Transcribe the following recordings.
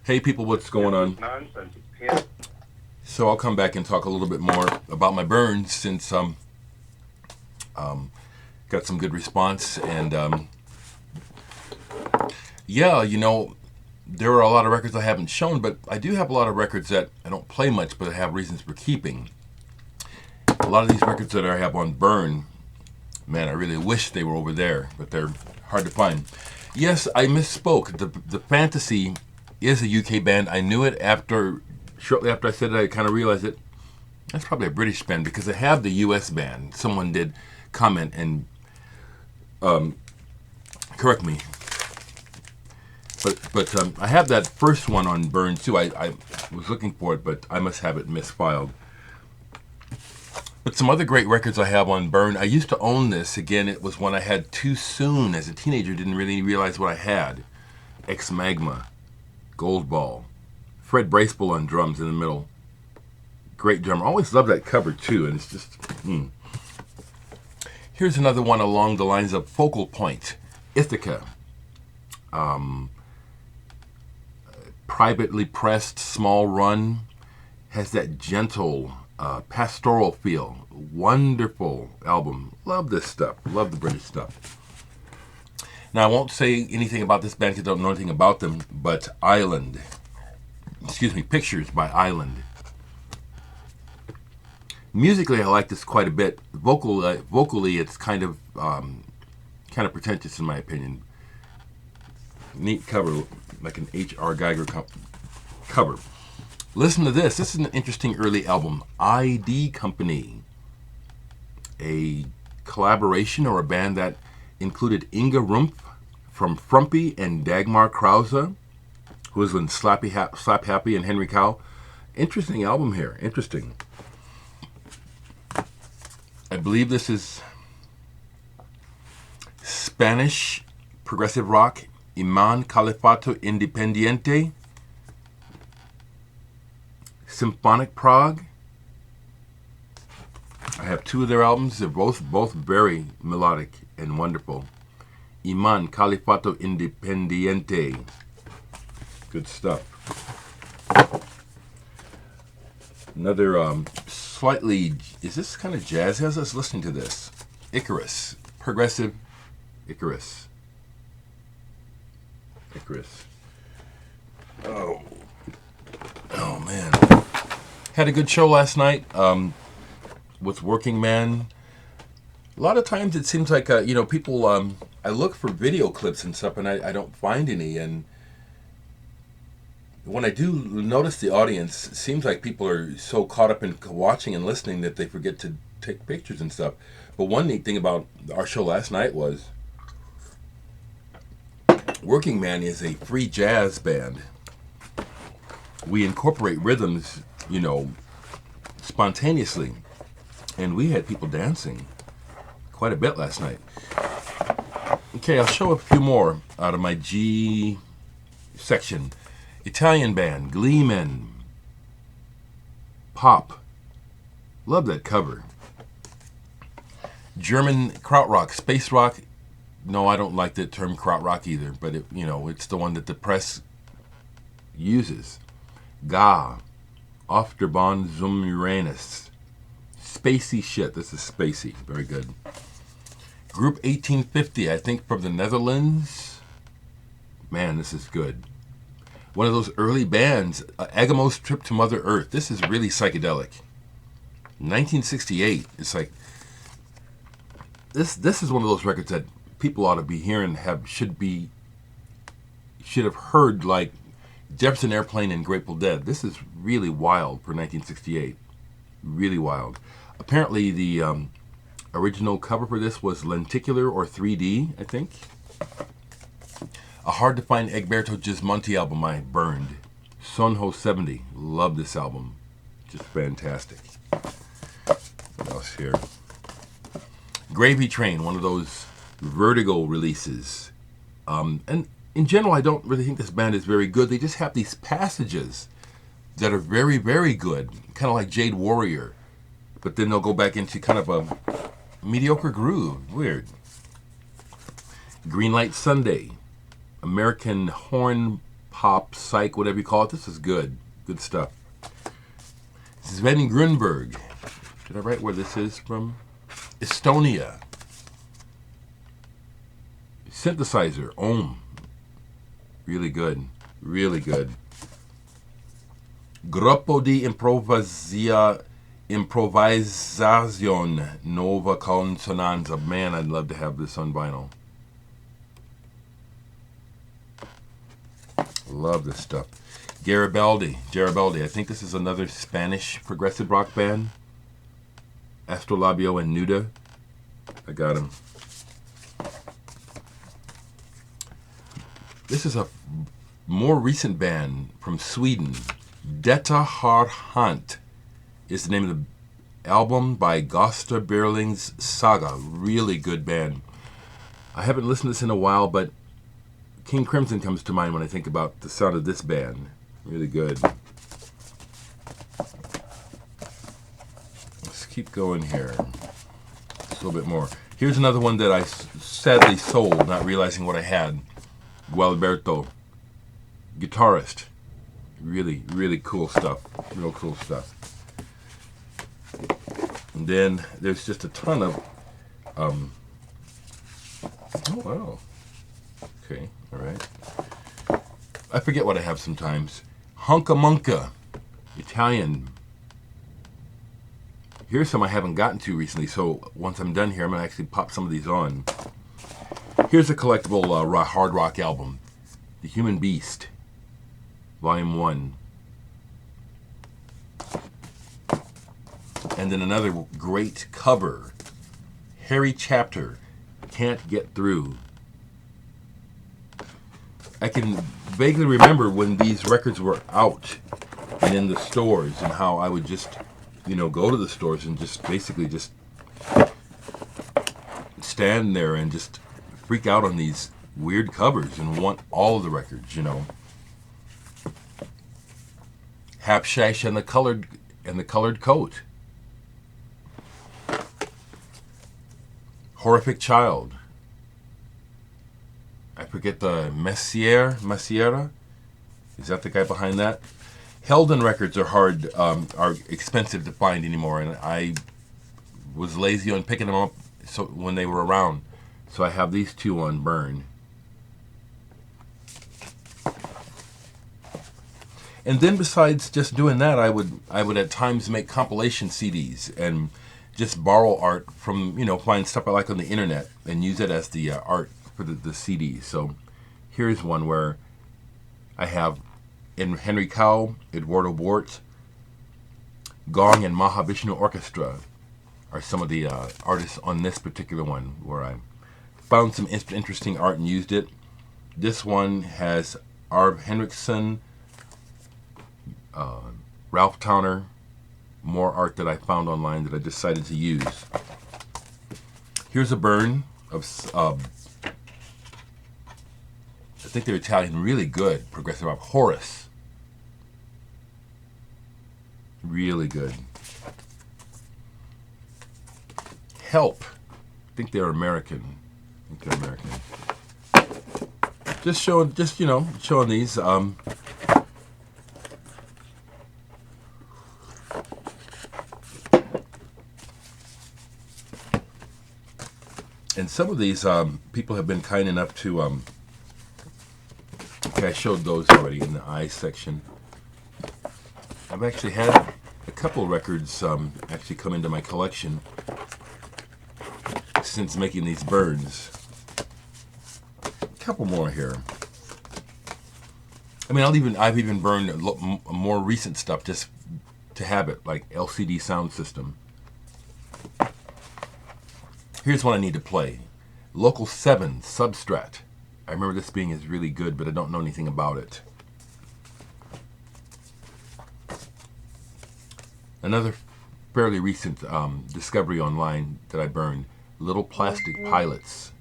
Hey people, what's going on? So I'll come back and talk a little bit more about my burns since got some good response, and yeah, there are a lot of records I haven't shown, but I do have a lot of records that I don't play much, but I have reasons for keeping. A lot of these records that I have on burn, man, I really wish they were over there, but they're hard to find. Yes, I misspoke. The Fantasy is a UK band. I knew it shortly after I said it. I kind of realized it. That's probably a British band because they have the US band. Someone did comment and correct me. But I have that first one on burn too. I was looking for it, but I must have it misfiled. But some other great records I have on burn. I used to own this. Again, it was one I had too soon as a teenager. Didn't really realize what I had. Ex Magma, Gold Ball, Fred Bracewell on drums in the middle. Great drummer. I always loved that cover too, and it's just. Here's another one along the lines of Focal Point, Ithaca. Privately pressed, small run, has that gentle, pastoral feel. Wonderful album. Love this stuff. Love the British stuff. Now, I won't say anything about this band because I don't know anything about them, but Pictures by Island. Musically, I like this quite a bit. Vocally, it's kind of pretentious in my opinion. Neat cover, like an H.R. Geiger cover. Listen to this. This is an interesting early album. ID Company. A collaboration or a band that included Inga Rumpf from Frumpy and Dagmar Krause, who was in Slap Happy and Henry Cow. Interesting album here. Interesting. I believe this is Spanish progressive rock. Iman Califato Independiente, Symphonic Prague. I have two of their albums. They're both very melodic and wonderful. Iman Califato Independiente. Good stuff. Another slightly, is this kind of jazz? As I was listening to this, Icarus, progressive Icarus. Oh man, had a good show last night with Working Man. A lot of times it seems like people. I look for video clips and stuff, and I don't find any. And when I do notice the audience, it seems like people are so caught up in watching and listening that they forget to take pictures and stuff. But one neat thing about our show last night was Working Man is a free jazz band. We incorporate rhythms, spontaneously. And we had people dancing quite a bit last night. Okay, I'll show a few more out of my G section. Italian band, Gleeman. Pop. Love that cover. German krautrock, space rock. No, I don't like the term krautrock either, but it's the one that the press uses. Ga, Auf der Bahn zum Uranus. Spacey shit. This is spacey. Very good. Group 1850, I think from the Netherlands. Man, this is good. One of those early bands, Agamo's Trip to Mother Earth. This is really psychedelic. 1968. It's like this is one of those records that people ought to be hearing, should have heard, like Jefferson Airplane and Grateful Dead. This is really wild for 1968. Really wild. Apparently the original cover for this was lenticular or 3D, I think. A hard to find Egberto Gismonti album I burned. Sonho 70. Love this album. Just fantastic. What else here? Gravy Train, one of those Vertigo releases. And in general, I don't really think this band is very good. They just have these passages that are very, very good. Kind of like Jade Warrior. But then they'll go back into kind of a mediocre groove. Weird. Greenlight Sunday. American Horn pop, psych, whatever you call it. This is good. Good stuff. Sven Grunberg. Did I write where this is from? Estonia. Synthesizer. Ohm. Really good. Really good. Gruppo di Improvisazione Nova Consonanza. Man, I'd love to have this on vinyl. Love this stuff. Garibaldi. I think this is another Spanish progressive rock band. Astrolabio and Nuda. I got him. This is a more recent band from Sweden. Detta har hänt is the name of the album by Gösta Berling's Saga. Really good band. I haven't listened to this in a while, but King Crimson comes to mind when I think about the sound of this band. Really good. Let's keep going here. Just a little bit more. Here's another one that I sadly sold, not realizing what I had. Gualberto, guitarist. Really, really cool stuff. Real cool stuff. And then there's just a ton of... oh, wow. Okay, all right. I forget what I have sometimes. Hunka Munka, Italian. Here's some I haven't gotten to recently, so once I'm done here, I'm going to actually pop some of these on. Here's a collectible hard rock album, The Human Beast, Volume 1. And then another great cover, Harry Chapter, Can't Get Through. I can vaguely remember when these records were out and in the stores, and how I would just, go to the stores and just basically just stand there and just freak out on these weird covers and want all of the records, Hapshash and the colored coat. Horrific Child. I forget the Messiera. Is that the guy behind that? Helden records are expensive to find anymore, and I was lazy on picking them up when they were around. So I have these two on burn. And then besides just doing that, I would at times make compilation CDs and just borrow art from, find stuff I like on the internet and use it as the art for the CD. So here's one where I have in Henry Cow, Eduardo Bort, Gong, and Mahavishnu Orchestra are some of the artists on this particular one, where I found some interesting art and used it. This one has Arv Henriksen, Ralph Towner, more art that I found online that I decided to use. Here's a burn of, I think they're Italian, really good progressive rock. Horace. Really good. Help. I think they're American. Just showing these. And some of these people have been kind enough to. Okay, I showed those already in the I section. I've actually had a couple records actually come into my collection since making these burns. A couple more here. I mean, I've even burned more recent stuff just to have it, like LCD Sound System. Here's one I need to play. Local 7, Substrat. I remember this being is really good, but I don't know anything about it. Another fairly recent discovery online that I burned. Little Plastic Pilots.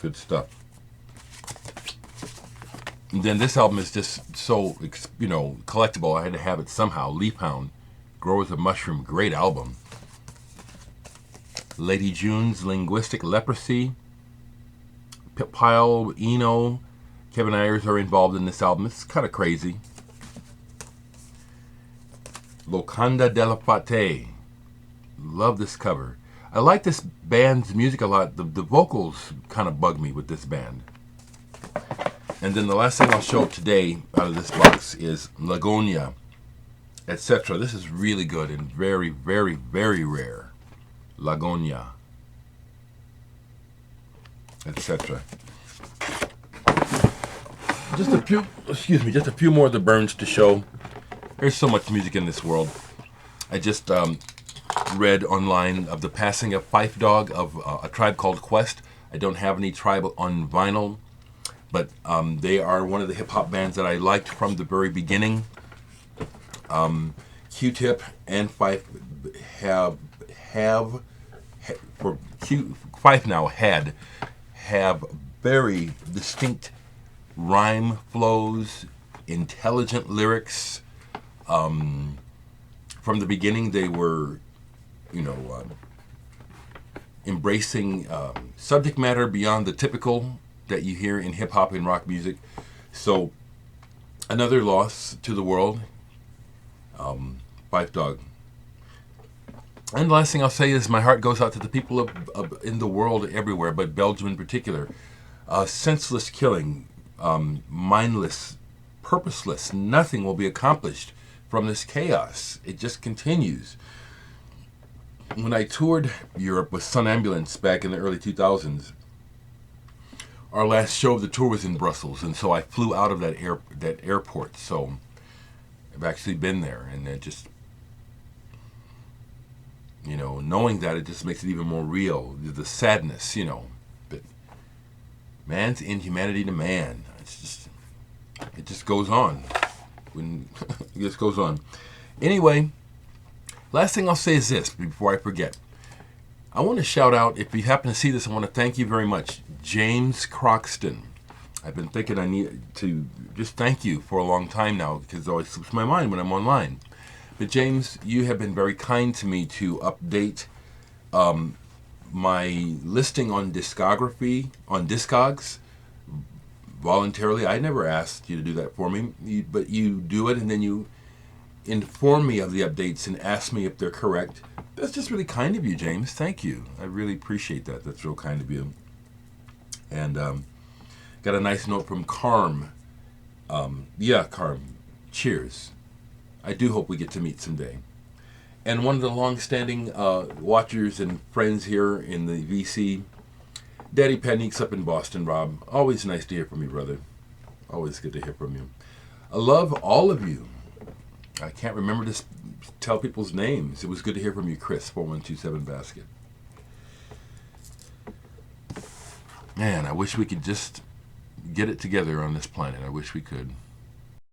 Good stuff. And then this album is just so, collectible. I had to have it somehow. Leaf Hound, Growers of Mushroom, great album. Lady June's Linguistic Leprosy. Pile Eno, Kevin Ayers are involved in this album. It's kind of crazy. Locanda della Fate. Love this cover. I like this band's music a lot. The vocals kind of bug me with this band. And then the last thing I'll show today out of this box is Lagonia, etc. This is really good and very, very, very rare. Lagonia, etc. Just a few more of the burns to show. There's so much music in this world. I just read online of the passing of Fife Dog of A Tribe Called Quest. I don't have any Tribe on vinyl, but they are one of the hip-hop bands that I liked from the very beginning. Q-Tip and Fife have very distinct rhyme flows, intelligent lyrics. From the beginning, they were, embracing subject matter beyond the typical that you hear in hip-hop and rock music. So, another loss to the world. Fife Dog. And the last thing I'll say is my heart goes out to the people in the world everywhere, but Belgium in particular. Senseless killing, mindless, purposeless. Nothing will be accomplished from this chaos. It just continues. When I toured Europe with Sun Ambulance back in the early 2000s, our last show of the tour was in Brussels, and so I flew out of that airport. So I've actually been there, and it just, knowing that, it just makes it even more real. The sadness, but man's inhumanity to man. It just goes on. It just goes on. Anyway, last thing I'll say is this before I forget. I want to shout out, if you happen to see this, I want to thank you very much. James Croxton. I've been thinking I need to just thank you for a long time now, because it always slips my mind when I'm online. But James, you have been very kind to me to update my listing on Discography, on Discogs, voluntarily. I never asked you to do that for me, but you do it, and then you inform me of the updates and ask me if they're correct. That's just really kind of you, James. Thank you. I really appreciate that. That's real kind of you. And got a nice note from Carm. Carm. Cheers. I do hope we get to meet someday. And one of the long-standing watchers and friends here in the VC, Daddy Panique's up in Boston, Rob. Always nice to hear from you, brother. Always good to hear from you. I love all of you. I can't remember to tell people's names. It was good to hear from you, Chris, 4127 Basket. Man, I wish we could just get it together on this planet. I wish we could.